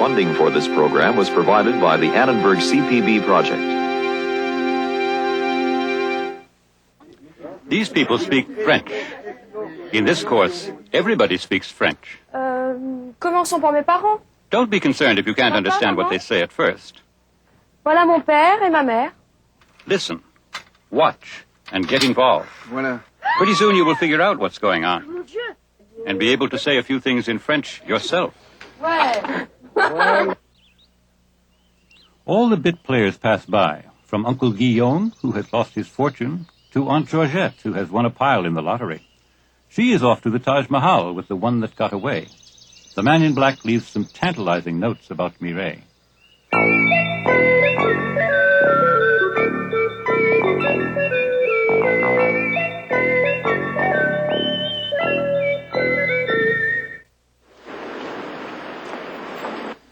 funding for this program was provided by the Annenberg CPB project. These people speak French. In this course, everybody speaks French. Commençons par mes parents. Don't be concerned if you can't understand what they say at first. Voilà mon père et ma mère. Listen, watch, and get involved. Voilà. Pretty soon you will figure out what's going on. And be able to say a few things in French yourself. Ouais. All the bit players pass by, from Uncle Guillaume, who has lost his fortune, to Aunt Georgette, who has won a pile in the lottery. She is off to the Taj Mahal with the one that got away. The man in black leaves some tantalizing notes about Mireille.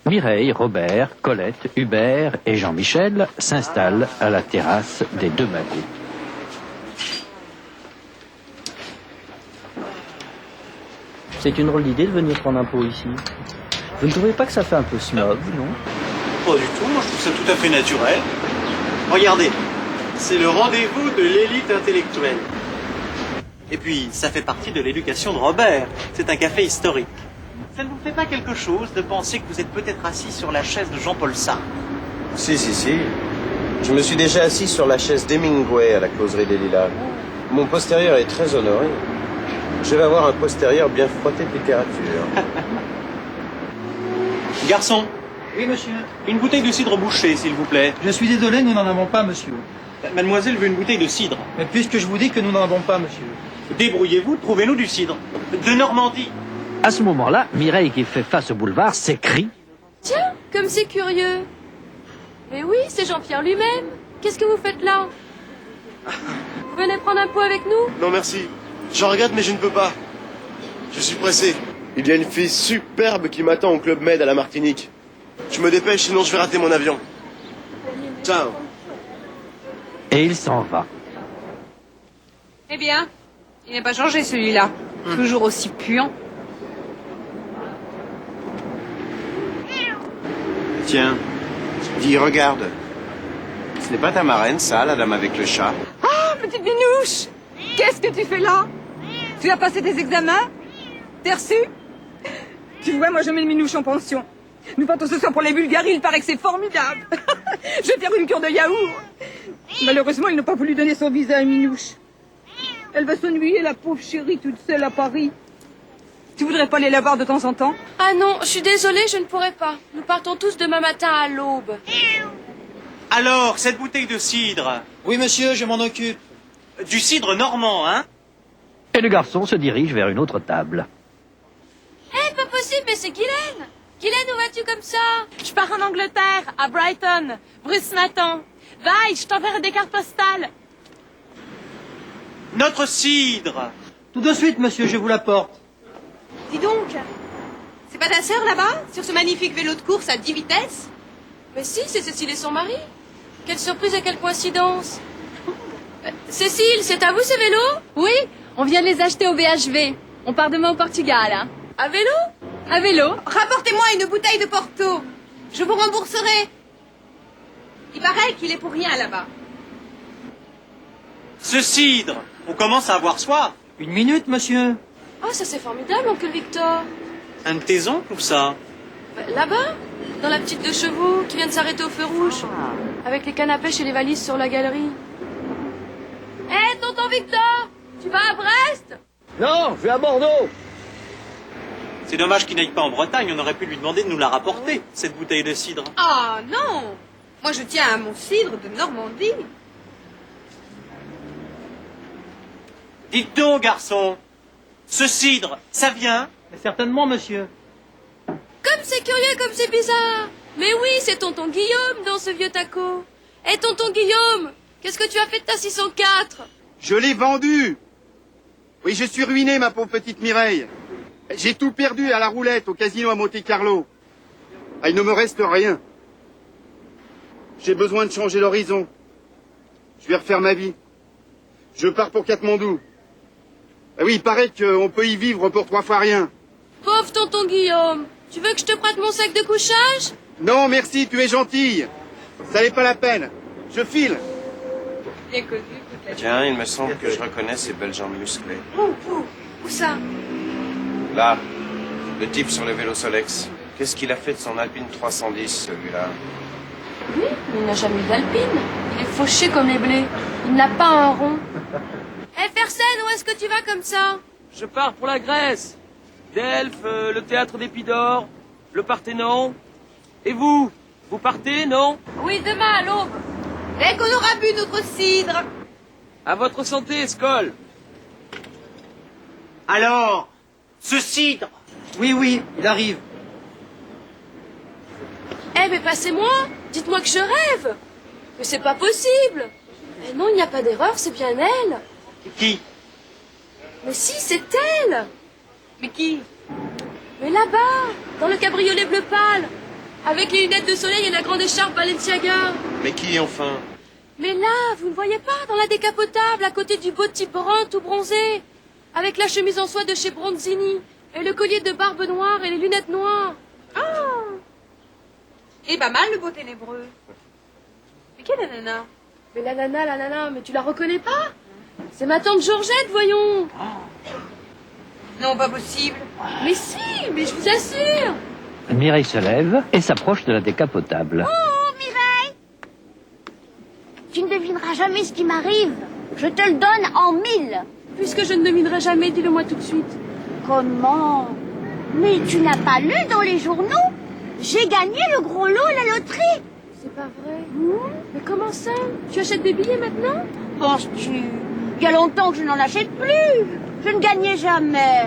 Mireille, Robert, Colette, Hubert et Jean-Michel s'installent à la terrasse des Deux Magots. C'est une drôle d'idée de venir prendre un pot ici. Vous ne trouvez pas que ça fait un peu snob, non? Pas du tout, moi je trouve ça tout à fait naturel. Regardez, c'est le rendez-vous de l'élite intellectuelle. Et puis, ça fait partie de l'éducation de Robert. C'est un café historique. Ça ne vous fait pas quelque chose de penser que vous êtes peut-être assis sur la chaise de Jean-Paul Sartre? Si. Je me suis déjà assis sur la chaise d'Hemingway à la causerie des Lilas. Mon postérieur est très honoré. Je vais avoir un postérieur bien frotté de littérature. Garçon, Oui, monsieur. une bouteille de cidre bouché, s'il vous plaît. Je suis désolé, nous n'en avons pas, monsieur. Mademoiselle veut une bouteille de cidre. Mais puisque je vous dis que nous n'en avons pas, monsieur. Débrouillez-vous, trouvez-nous du cidre. De Normandie. À ce moment-là, Mireille, qui fait face au boulevard, s'écrie « Tiens, comme c'est curieux. Mais oui, c'est Jean-Pierre lui-même. Qu'est-ce que vous faites là? Vous venez prendre un pot avec nous? Non merci. Je regrette mais je ne peux pas. Je suis pressé. Il y a une fille superbe qui m'attend au Club Med à la Martinique. Je me dépêche sinon je vais rater mon avion. Ciao. » et il s'en va. Eh bien, il n'a pas changé celui-là. Toujours aussi puant. Tiens, dis, regarde. Ce n'est pas ta marraine, ça, la dame avec le chat? Ah, petite Minouche! Qu'est-ce que tu fais là? Tu as passé tes examens? T'es reçu? Tu vois, moi je mets le Minouche en pension. Nous partons ce soir pour les Bulgaries, il paraît que c'est formidable. Je vais faire une cure de yaourt. Malheureusement, ils n'ont pas voulu donner son visa à Minouche. Elle va s'ennuyer, la pauvre chérie, toute seule à Paris. Tu voudrais pas aller la voir de temps en temps? Ah non, je suis désolée, je ne pourrai pas. Nous partons tous demain matin à l'aube. Alors, cette bouteille de cidre. Oui, monsieur, je m'en occupe. Du cidre normand, hein? Et le garçon se dirige vers une autre table. Pas possible, mais c'est Guylaine. Guylaine, où vas-tu comme ça? Je pars en Angleterre, à Brighton. Bruce ce matin. Vaille, je t'enverrai des cartes postales. Notre cidre. Tout de suite, monsieur, je vous l'apporte. Dis donc, c'est pas ta sœur là-bas, sur ce magnifique vélo de course à 10 vitesses? Mais si, c'est Cécile et son mari. Quelle surprise et quelle coïncidence. Cécile, c'est à vous ces vélos? Oui, on vient de les acheter au BHV. On part demain au Portugal. Hein. À vélo? À vélo. Rapportez-moi une bouteille de Porto. Je vous rembourserai. Il paraît qu'il est pour rien là-bas. Ce cidre. On commence à avoir soif. Une minute, monsieur. Oh, ça c'est formidable, oncle Victor. Un de tes oncles ou ça? Là-bas, dans la petite de chevaux qui vient de s'arrêter au feu rouge, avec les cannes à pêche et les valises sur la galerie. Hé, tonton Victor, tu vas à Brest? Non, je vais à Bordeaux. C'est dommage qu'il n'aille pas en Bretagne, on aurait pu lui demander de nous la rapporter, cette bouteille de cidre. Ah non, moi je tiens à mon cidre de Normandie. Dites donc, garçon, ce cidre, ça vient? Mais certainement, monsieur. Comme c'est curieux, comme c'est bizarre. Mais oui, c'est tonton Guillaume dans ce vieux taco. Hé, tonton Guillaume, qu'est-ce que tu as fait de ta 604? Je l'ai vendue. Oui, je suis ruiné, ma pauvre petite Mireille. J'ai tout perdu à la roulette, au casino à Monte-Carlo. Ah, il ne me reste rien. J'ai besoin de changer l'horizon. Je vais refaire ma vie. Je pars pour Katmandou. Ah oui, il paraît qu'on peut y vivre pour 3 fois rien. Pauvre tonton Guillaume, Tu veux que je te prête mon sac de couchage? Non, merci, tu es gentille. Ça n'est pas la peine. Je file. Bien connu, Tiens, il me semble que je reconnais ces belles jambes musclées. Où ça? Là, le type sur le vélo Solex. Qu'est-ce qu'il a fait de son Alpine 310, celui-là? Oui, mais il n'a jamais eu d'alpine. Il est fauché comme les blés. Il n'a pas un rond. Hé, Fersen, où est-ce que tu vas comme ça? Je pars pour la Grèce. Delphes, le théâtre d'Épidore, le Parthénon. Et vous? Vous partez, non? Oui, demain à l'aube. Dès qu'on aura bu notre cidre. À votre santé, Skoll. Alors, ce cidre. Oui, il arrive. Eh, mais passez-moi. Dites-moi que je rêve. Mais c'est pas possible. Mais non, il n'y a pas d'erreur, c'est bien elle. Qui? Mais si, c'est elle. Mais qui? Mais là-bas, dans le cabriolet bleu pâle, avec les lunettes de soleil et la grande écharpe Balenciaga. Mais qui, enfin? Mais là, vous ne voyez pas, dans la décapotable, à côté du beau type brun tout bronzé, avec la chemise en soie de chez Bronzini, et le collier de barbe noire et les lunettes noires. Et pas mal le beau ténébreux. Mais quelle est la nana? Mais la nana, mais tu la reconnais pas? C'est ma tante Georgette, voyons. Non, pas possible. Mais si, mais je vous assure. Mireille se lève et s'approche de la décapotable. Oh, Mireille! Tu ne devineras jamais ce qui m'arrive. Je te le donne en 1000. Puisque je ne devinerai jamais, dis-le-moi tout de suite. Comment? Mais tu n'as pas lu dans les journaux? J'ai gagné le gros lot à la loterie. C'est pas vrai. Mais comment ça? Tu achètes des billets maintenant? Penses-tu? Il y a longtemps que je n'en achète plus. Je ne gagnais jamais.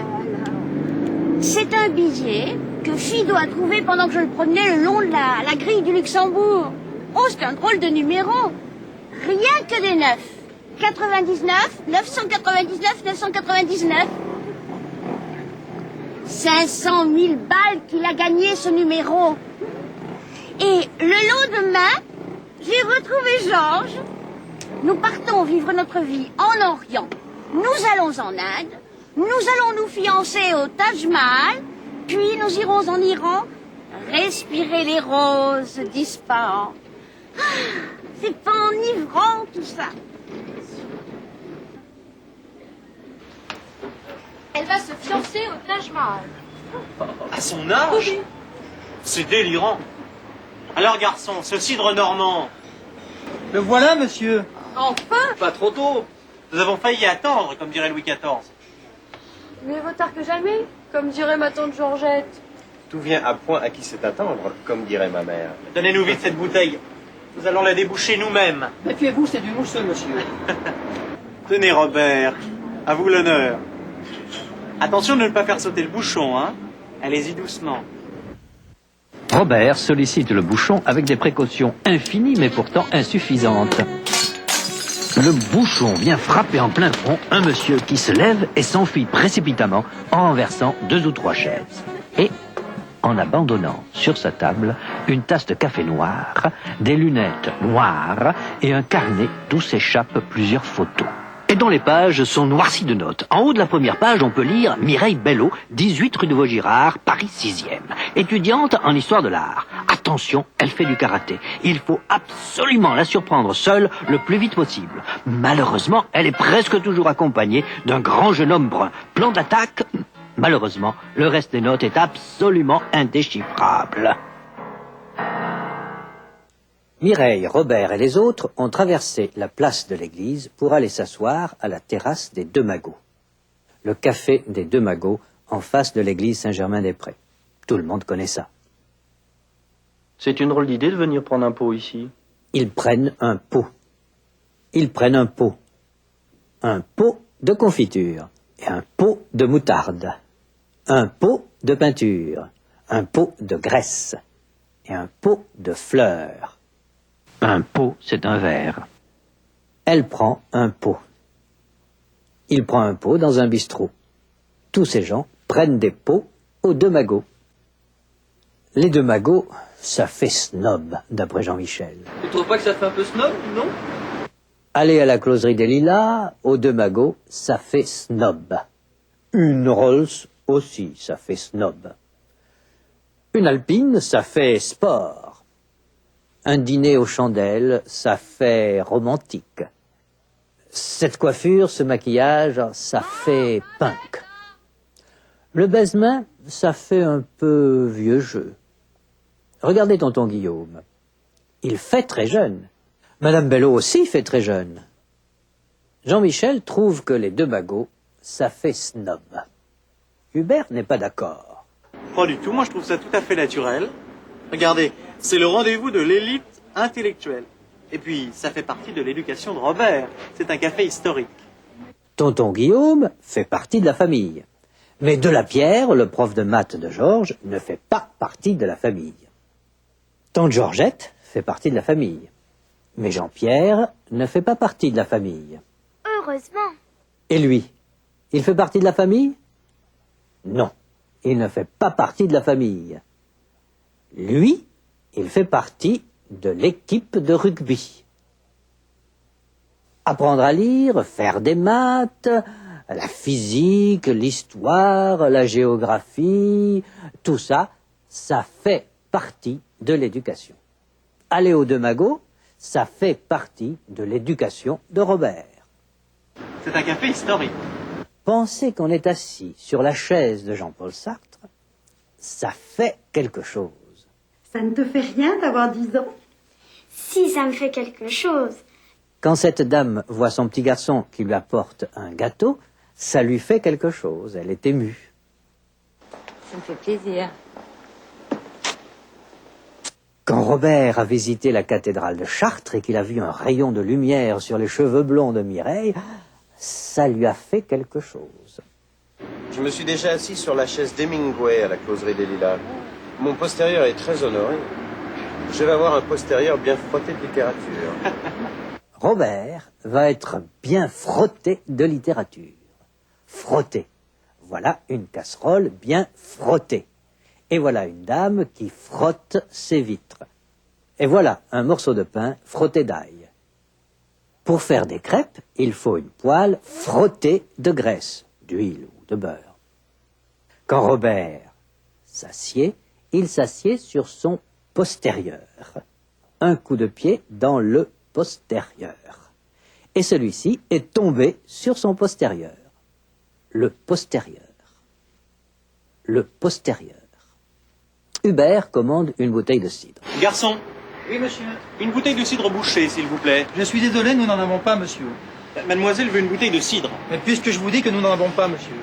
C'est un billet que Fido a trouvé pendant que je le promenais le long de la grille du Luxembourg. Oh, c'est un drôle de numéro. Rien que des 9. 99, 999, 999. 500 000 balles qu'il a gagné, ce numéro. Et le lendemain, j'ai retrouvé Georges. Nous partons vivre notre vie en Orient. Nous allons en Inde. Nous allons nous fiancer au Taj Mahal. Puis nous irons en Iran respirer les roses d'Ispahan. C'est pas enivrant tout ça. Elle va se fiancer au Taj Mahal. À son âge? C'est délirant. Alors, garçon, ce cidre normand. Le voilà, monsieur. Enfin! Pas trop tôt. Nous avons failli attendre, comme dirait Louis XIV. Mieux vaut tard que jamais, comme dirait ma tante Georgette. Tout vient à point à qui sait attendre, comme dirait ma mère. Donnez-nous vite cette bouteille. Nous allons la déboucher nous-mêmes. Méfiez-vous, c'est du mousseux, monsieur. Tenez, Robert. À vous l'honneur. Attention de ne pas faire sauter le bouchon, hein. Allez-y doucement. Robert sollicite le bouchon avec des précautions infinies mais pourtant insuffisantes. Le bouchon vient frapper en plein front un monsieur qui se lève et s'enfuit précipitamment en renversant 2 ou 3 chaises. Et en abandonnant sur sa table une tasse de café noir, des lunettes noires et un carnet d'où s'échappent plusieurs photos. Et dont les pages sont noircies de notes. En haut de la première page, on peut lire Mireille Bello, 18 rue de Vaugirard, Paris 6e. Étudiante en histoire de l'art. Attention, elle fait du karaté. Il faut absolument la surprendre seule le plus vite possible. Malheureusement, elle est presque toujours accompagnée d'un grand jeune homme brun. Plan d'attaque? Malheureusement, le reste des notes est absolument indéchiffrable. Mireille, Robert et les autres ont traversé la place de l'église pour aller s'asseoir à la terrasse des Deux Magots. Le café des Deux Magots en face de l'église Saint-Germain-des-Prés. Tout le monde connaît ça. C'est une drôle d'idée de venir prendre un pot ici. Ils prennent un pot. Ils prennent un pot. Un pot de confiture et un pot de moutarde. Un pot de peinture. Un pot de graisse et un pot de fleurs. Un pot, c'est un verre. Elle prend un pot. Il prend un pot dans un bistrot. Tous ces gens prennent des pots aux Deux Magots. Les Deux Magots, ça fait snob, d'après Jean-Michel. Tu trouves pas que ça fait un peu snob, non? Aller à la closerie des Lilas, aux Deux Magots, ça fait snob. Une Rolls aussi, ça fait snob. Une alpine, ça fait sport. Un dîner aux chandelles, ça fait romantique. Cette coiffure, ce maquillage, ça fait punk. Le baise-main, ça fait un peu vieux jeu. Regardez tonton Guillaume. Il fait très jeune. Madame Bello aussi fait très jeune. Jean-Michel trouve que les deux magots, ça fait snob. Hubert n'est pas d'accord. Pas du tout, moi je trouve ça tout à fait naturel. Regardez, c'est le rendez-vous de l'élite intellectuelle. Et puis, ça fait partie de l'éducation de Robert. C'est un café historique. Tonton Guillaume fait partie de la famille. Mais Delapierre, le prof de maths de Georges, ne fait pas partie de la famille. Tante Georgette fait partie de la famille. Mais Jean-Pierre ne fait pas partie de la famille. Heureusement. Et lui, il fait partie de la famille? Non, il ne fait pas partie de la famille. Lui, il fait partie de l'équipe de rugby. Apprendre à lire, faire des maths, la physique, l'histoire, la géographie, tout ça, ça fait partie de l'éducation. Aller aux deux magots, ça fait partie de l'éducation de Robert. C'est un café historique. Penser qu'on est assis sur la chaise de Jean-Paul Sartre, ça fait quelque chose. Ça ne te fait rien d'avoir 10 ans? Si, ça me fait quelque chose. Quand cette dame voit son petit garçon qui lui apporte un gâteau, ça lui fait quelque chose, elle est émue. Ça me fait plaisir. Quand Robert a visité la cathédrale de Chartres et qu'il a vu un rayon de lumière sur les cheveux blonds de Mireille, ça lui a fait quelque chose. Je me suis déjà assis sur la chaise d'Hemingway à la causerie des Lilas. Mon postérieur est très honoré. Je vais avoir un postérieur bien frotté de littérature. Robert va être bien frotté de littérature. Frotté. Voilà une casserole bien frottée. Et voilà une dame qui frotte ses vitres. Et voilà un morceau de pain frotté d'ail. Pour faire des crêpes, il faut une poêle frottée de graisse, d'huile ou de beurre. Quand Robert s'assied, il s'assied sur son postérieur. Un coup de pied dans le postérieur. Et celui-ci est tombé sur son postérieur. Le postérieur. Le postérieur. Hubert commande une bouteille de cidre. Garçon, Oui, monsieur. une bouteille de cidre bouchée, s'il vous plaît. Je suis désolé, nous n'en avons pas, monsieur. Mademoiselle veut une bouteille de cidre. Mais puisque je vous dis que nous n'en avons pas, monsieur.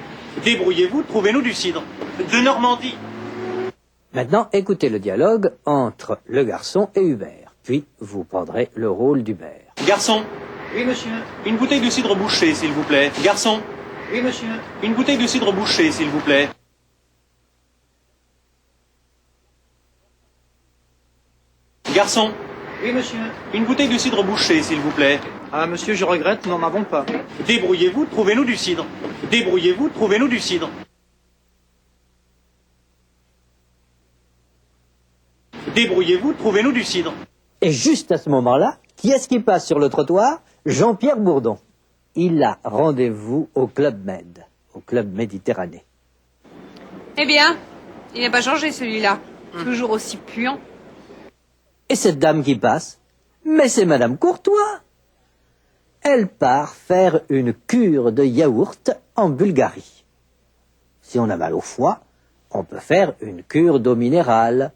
Débrouillez-vous, trouvez-nous du cidre. De Normandie. Maintenant, écoutez le dialogue entre le garçon et Hubert. Puis, vous prendrez le rôle d'Hubert. Garçon, Oui, monsieur. une bouteille de cidre bouchée, s'il vous plaît. Garçon, Oui, monsieur. une bouteille de cidre bouchée, s'il vous plaît. Garçon, Oui, monsieur. une bouteille de cidre bouchée, s'il vous plaît. Ah, monsieur, je regrette, nous n'en avons pas. Débrouillez-vous, trouvez-nous du cidre. Débrouillez-vous, trouvez-nous du cidre. Débrouillez-vous, trouvez-nous du cidre. Et juste à ce moment-là, qui est-ce qui passe sur le trottoir? Jean-Pierre Bourdon. Il a rendez-vous au Club Med, au Club Méditerranée. Eh bien, il n'a pas changé celui-là. Toujours aussi puant. Et cette dame qui passe? Mais c'est Madame Courtois. Elle part faire une cure de yaourt en Bulgarie. Si on a mal au foie, on peut faire une cure d'eau minérale.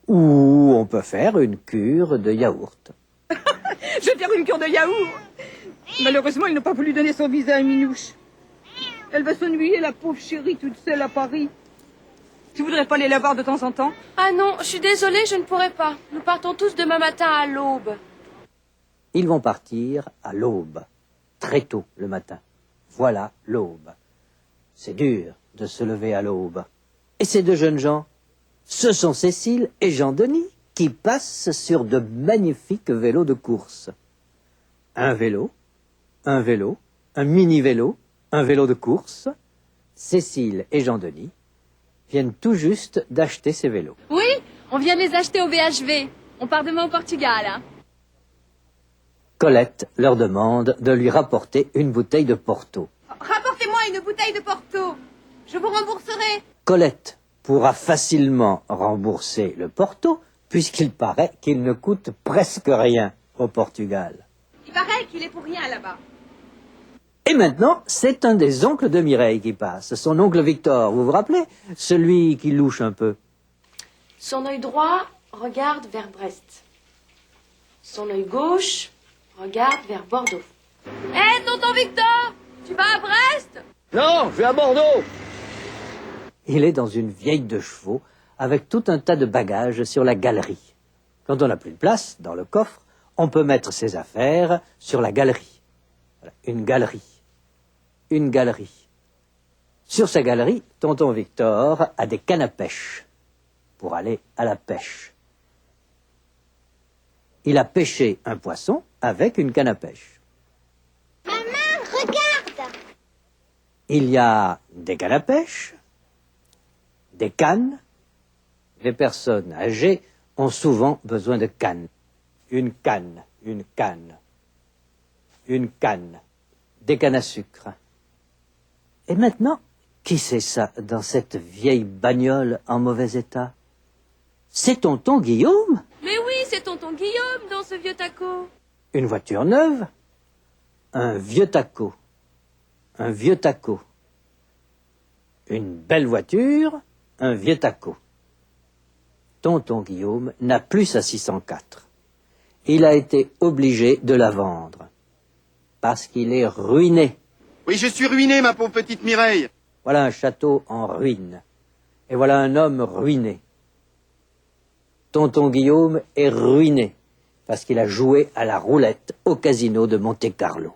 Ou on peut faire une cure de yaourt. Je vais faire une cure de yaourt. Malheureusement, ils n'ont pas voulu donner son visa à Minouche. Elle va s'ennuyer, la pauvre chérie, toute seule à Paris. Tu voudrais pas aller la voir de temps en temps? Ah non, je suis désolée, je ne pourrai pas. Nous partons tous demain matin à l'aube. Ils vont partir à l'aube, très tôt le matin. Voilà l'aube. C'est dur de se lever à l'aube. Et ces deux jeunes gens, ce sont Cécile et Jean-Denis qui passent sur de magnifiques vélos de course. Un vélo, un mini-vélo, un vélo de course. Cécile et Jean-Denis viennent tout juste d'acheter ces vélos. Oui, on vient de les acheter au BHV. On part demain au Portugal. Hein. Colette leur demande de lui rapporter une bouteille de Porto. Rapportez-moi une bouteille de Porto. Je vous rembourserai. Colette pourra facilement rembourser le porto, puisqu'il paraît qu'il ne coûte presque rien au Portugal. Il paraît qu'il est pour rien là-bas. Et maintenant, c'est un des oncles de Mireille qui passe, son oncle Victor, vous vous rappelez? Celui qui louche un peu. Son œil droit regarde vers Brest. Son œil gauche regarde vers Bordeaux. Hé, tonton Victor, tu vas à Brest? Non, je vais à Bordeaux. Il est dans une vieille de chevaux, avec tout un tas de bagages sur la galerie. Quand on n'a plus de place dans le coffre, on peut mettre ses affaires sur la galerie. Voilà, une galerie. Une galerie. Sur sa galerie, tonton Victor a des cannes à pêche pour aller à la pêche. Il a pêché un poisson avec une canne à pêche. Maman, regarde! Il y a des cannes à pêche, des cannes. Les personnes âgées ont souvent besoin de cannes. Une canne, une canne, une canne, des cannes à sucre. Et maintenant, qui c'est ça dans cette vieille bagnole en mauvais état? C'est tonton Guillaume? Mais oui, c'est tonton Guillaume dans ce vieux taco. Une voiture neuve? Un vieux taco. Un vieux taco. Une belle voiture? Un vieux taco. Tonton Guillaume n'a plus sa 604. Il a été obligé de la vendre. Parce qu'il est ruiné. Oui, je suis ruiné, ma pauvre petite Mireille. Voilà un château en ruine. Et voilà un homme ruiné. Tonton Guillaume est ruiné parce qu'il a joué à la roulette au casino de Monte-Carlo.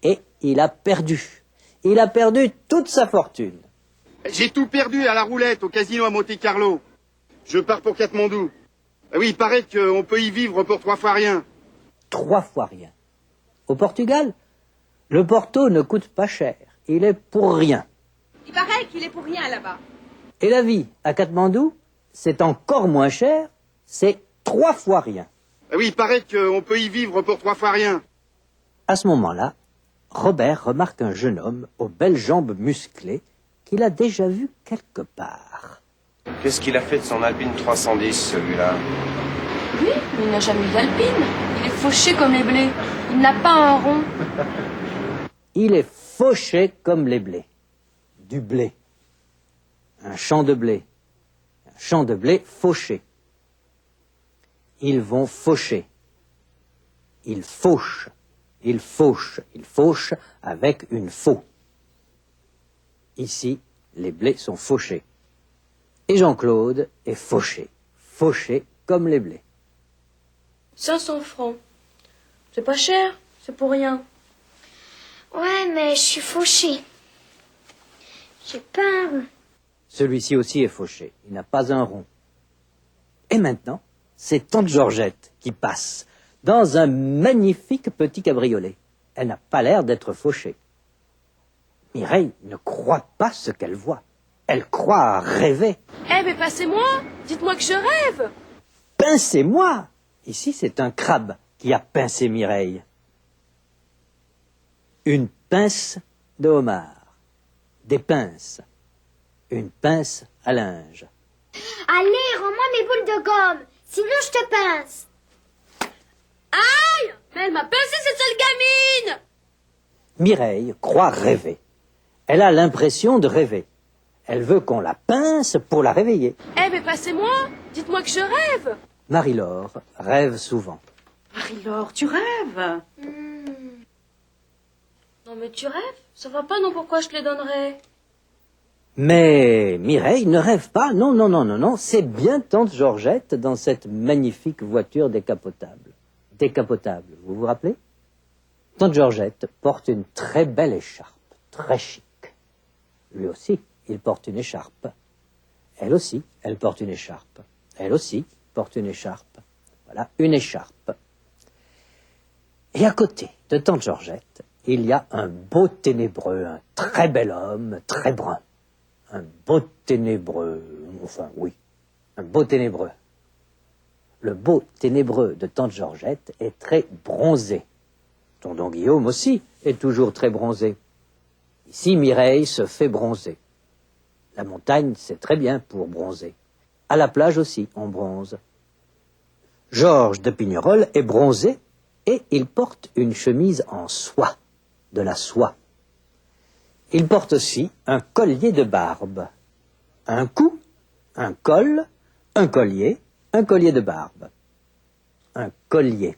Et il a perdu. Il a perdu toute sa fortune. J'ai tout perdu à la roulette au casino à Monte-Carlo. Je pars pour Katmandou. Ah oui, il paraît qu'on peut y vivre pour 3 fois rien. 3 fois rien. Au Portugal, le porto ne coûte pas cher. Il est pour rien. Il paraît qu'il est pour rien là-bas. Et la vie à Katmandou, c'est encore moins cher. C'est 3 fois rien. Ah oui, il paraît qu'on peut y vivre pour 3 fois rien. À ce moment-là, Robert remarque un jeune homme aux belles jambes musclées qu'il a déjà vu quelque part. Qu'est-ce qu'il a fait de son Alpine 310, celui-là? Oui, mais il n'a jamais eu d'alpine. Il est fauché comme les blés. Il n'a pas un rond. Il est fauché comme les blés. Du blé. Un champ de blé. Un champ de blé fauché. Ils vont faucher. Ils fauchent. Ils fauchent. Ils fauchent avec une faux. Ici, les blés sont fauchés. Et Jean-Claude est fauché. Fauché comme les blés. 500 francs. C'est pas cher, c'est pour rien. Ouais, mais je suis fauchée. J'ai peur. Celui-ci aussi est fauché. Il n'a pas un rond. Et maintenant, c'est tante Georgette qui passe dans un magnifique petit cabriolet. Elle n'a pas l'air d'être fauchée. Mireille ne croit pas ce qu'elle voit. Elle croit rêver. Eh, mais passez-moi. Dites-moi que je rêve. Pincez-moi. Ici, c'est un crabe qui a pincé Mireille. Une pince de homard. Des pinces. Une pince à linge. Allez, rends-moi mes boules de gomme. Sinon, je te pince. Aïe! Mais elle m'a pincé cette sale gamine! Mireille croit rêver. Elle a l'impression de rêver. Elle veut qu'on la pince pour la réveiller. Eh, mais passez-moi. Dites-moi que je rêve. Marie-Laure rêve souvent. Marie-Laure, tu rêves? Non, mais tu rêves? Ça va pas, non, pourquoi je te les donnerais? Mais Mireille ne rêve pas. Non, non, non, non, non. C'est bien tante Georgette dans cette magnifique voiture décapotable. Décapotable, vous vous rappelez? Tante Georgette porte une très belle écharpe, très chic. Lui aussi, il porte une écharpe. Elle aussi, elle porte une écharpe. Elle aussi porte une écharpe. Voilà, une écharpe. Et à côté de tante Georgette, il y a un beau ténébreux, un très bel homme, très brun. Un beau ténébreux, enfin oui, un beau ténébreux. Le beau ténébreux de tante Georgette est très bronzé. Tonton Guillaume aussi est toujours très bronzé. Ici, Mireille se fait bronzer. La montagne, c'est très bien pour bronzer. À la plage aussi, on bronze. Georges de Pignerol est bronzé et il porte une chemise en soie, de la soie. Il porte aussi un collier de barbe. Un cou, un col, un collier de barbe. Un collier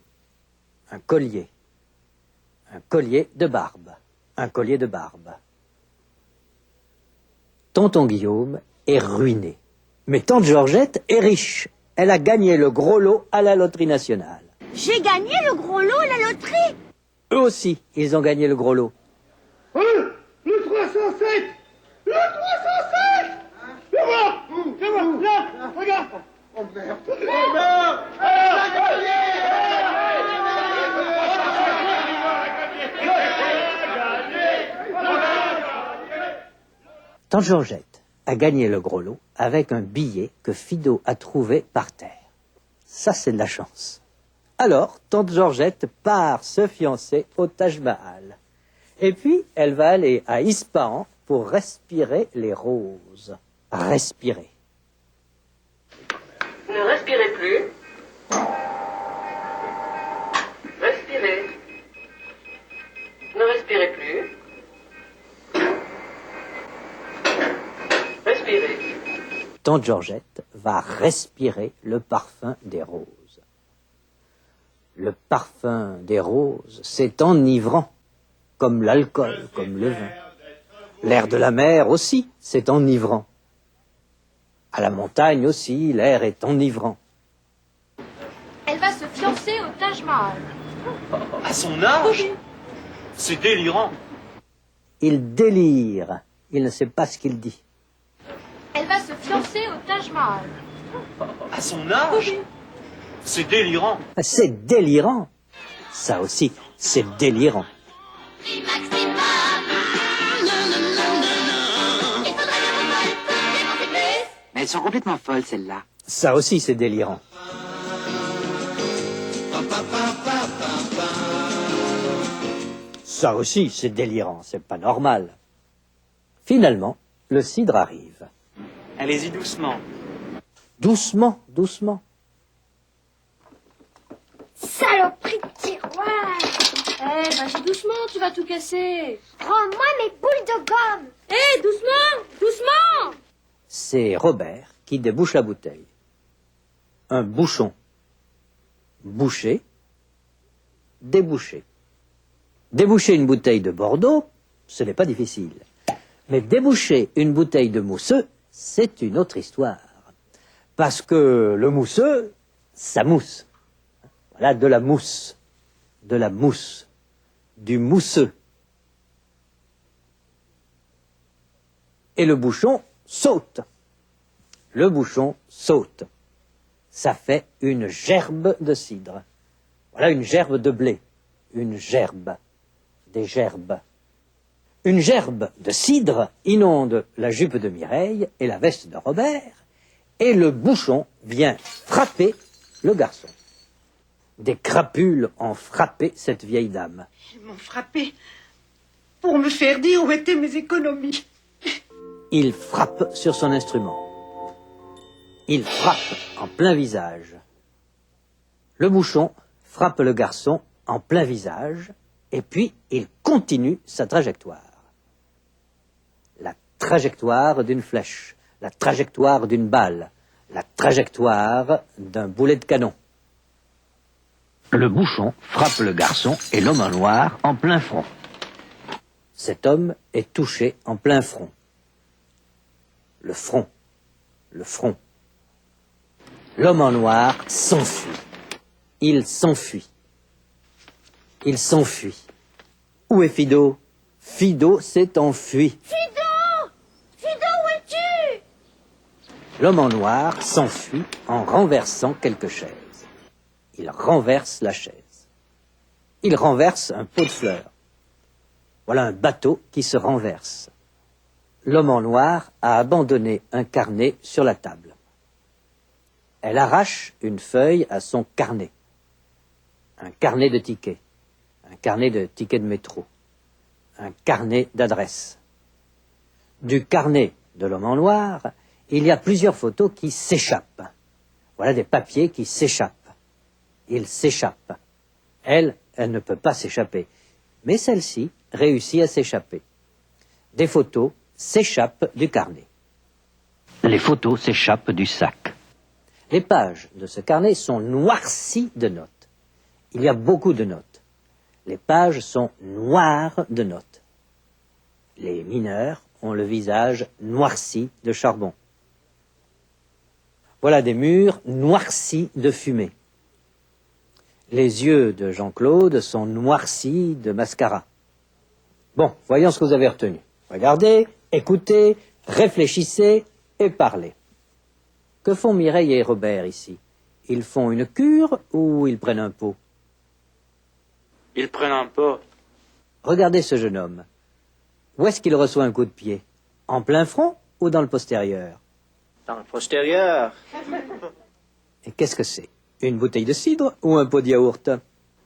de barbe, un collier de barbe. Tonton Guillaume est ruiné. Mais tante Georgette est riche. Elle a gagné le gros lot à la loterie nationale. J'ai gagné le gros lot à la loterie. Eux aussi, ils ont gagné le gros lot. Le 307. Le 307. Le voilà. Le voilà. Là, regarde. Oh merde. Oh merde. Tante Georgette a gagné le gros lot avec un billet que Fido a trouvé par terre. Ça, c'est de la chance. Alors, tante Georgette part se fiancer au Taj Mahal. Et puis, elle va aller à Ispahan pour respirer les roses. Respirer. Ne respirez plus. Respirez. Ne respirez plus. Respirez. Tante Georgette va respirer le parfum des roses. Le parfum des roses, c'est enivrant, comme l'alcool, comme le vin. L'air de la mer aussi, c'est enivrant. À la montagne aussi, l'air est enivrant. Elle va se fiancer au Taj Mahal. À son âge? C'est délirant. Il délire, il ne sait pas ce qu'il dit. Elle va se fiancer au Taj Mahal. À son âge? C'est délirant. C'est délirant. Ça aussi, c'est délirant. Mais elles sont complètement folles, celles-là. Ça aussi, c'est délirant. Ça aussi, c'est délirant, c'est pas normal. Finalement, le cidre arrive. Allez-y doucement. Doucement, doucement. Saloperie de tiroir. Eh, vas-y doucement, tu vas tout casser. Rends-moi mes boules de gomme. Eh, doucement, doucement. C'est Robert qui débouche la bouteille. Un bouchon. Boucher. Déboucher. Déboucher une bouteille de Bordeaux, ce n'est pas difficile. Mais déboucher une bouteille de mousseux, c'est une autre histoire. Parce que le mousseux, ça mousse. Voilà, de la mousse. De la mousse. Du mousseux. Et le bouchon saute. Le bouchon saute. Ça fait une gerbe de cidre. Voilà une gerbe de blé. Une gerbe. Des gerbes. Une gerbe de cidre inonde la jupe de Mireille et la veste de Robert, et le bouchon vient frapper le garçon. Des crapules ont frappé cette vieille dame. Ils m'ont frappé pour me faire dire où étaient mes économies. Il frappe sur son instrument. Il frappe en plein visage. Le bouchon frappe le garçon en plein visage, et puis il continue sa trajectoire. La trajectoire d'une flèche, la trajectoire d'une balle, la trajectoire d'un boulet de canon. Le bouchon frappe le garçon et l'homme en noir en plein front. Cet homme est touché en plein front. Le front. Le front. L'homme en noir s'enfuit. Il s'enfuit. Il s'enfuit. Où est Fido? Fido s'est enfui. Fido! Fido, où es-tu? L'homme en noir s'enfuit en renversant quelque chaise. Il renverse la chaise. Il renverse un pot de fleurs. Voilà un bateau qui se renverse. L'homme en noir a abandonné un carnet sur la table. Elle arrache une feuille à son carnet. Un carnet de tickets. Un carnet de tickets de métro. Un carnet d'adresse. Du carnet de l'homme en noir, il y a plusieurs photos qui s'échappent. Voilà des papiers qui s'échappent. Ils s'échappent. Elle ne peut pas s'échapper. Mais celle-ci réussit à s'échapper. Des photos s'échappent du carnet. Les photos s'échappent du sac. Les pages de ce carnet sont noircies de notes. Il y a beaucoup de notes. Les pages sont noires de notes. Les mineurs ont le visage noirci de charbon. Voilà des murs noircis de fumée. Les yeux de Jean-Claude sont noircis de mascara. Bon, voyons ce que vous avez retenu. Regardez, écoutez, réfléchissez et parlez. Que font Mireille et Robert ici? Ils font une cure ou ils prennent un pot? Ils prennent un pot. Regardez ce jeune homme. Où est-ce qu'il reçoit un coup de pied? En plein front ou dans le postérieur? Dans le postérieur. Et qu'est-ce que c'est? Une bouteille de cidre ou un pot de yaourt?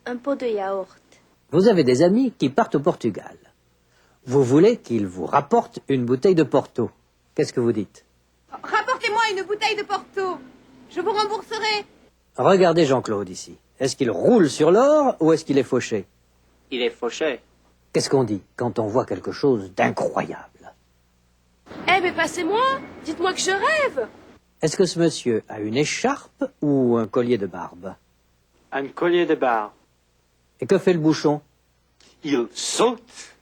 Un pot de yaourt. Vous avez des amis qui partent au Portugal. Vous voulez qu'ils vous rapportent une bouteille de Porto. Qu'est-ce que vous dites? Rapportez-moi une bouteille de Porto. Je vous rembourserai. Regardez Jean-Claude ici. Est-ce qu'il roule sur l'or ou est-ce qu'il est fauché? Il est fauché. Qu'est-ce qu'on dit quand on voit quelque chose d'incroyable? Eh ben passez-moi. Dites-moi que je rêve. Est-ce que ce monsieur a une écharpe ou un collier de barbe? Un collier de barbe. Et que fait le bouchon? Il saute.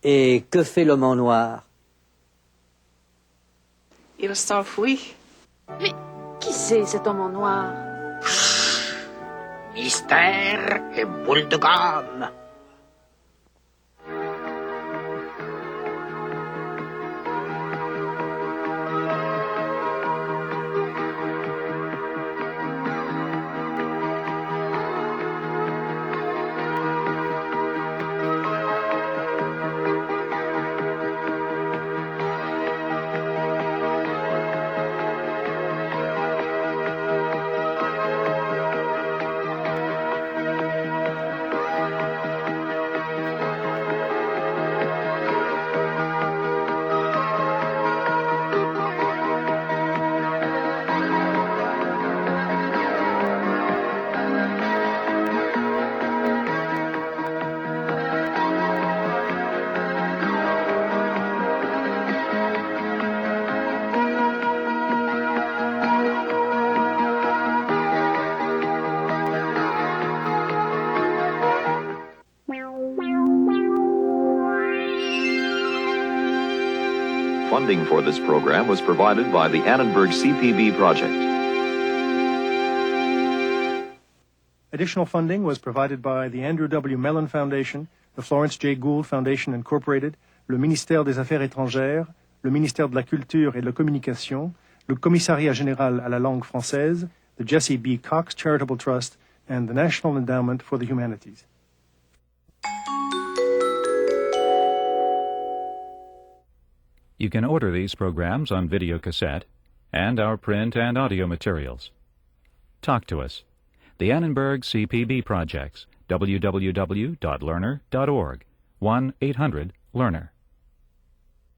Et que fait l'homme en noir? Il s'enfuit. Mais qui c'est cet homme en noir? Mystère et boule de gomme. Funding for this program was provided by the Annenberg CPB project. Additional funding was provided by the Andrew W. Mellon Foundation, the Florence J. Gould Foundation Incorporated, le ministère des Affaires étrangères, le ministère de la Culture et de la Communication, le Commissariat général à la langue française, the Jesse B. Cox Charitable Trust, and the National Endowment for the Humanities. You can order these programs on video cassette and our print and audio materials. Talk to us. The Annenberg CPB Projects, www.learner.org, 1-800-LEARNER.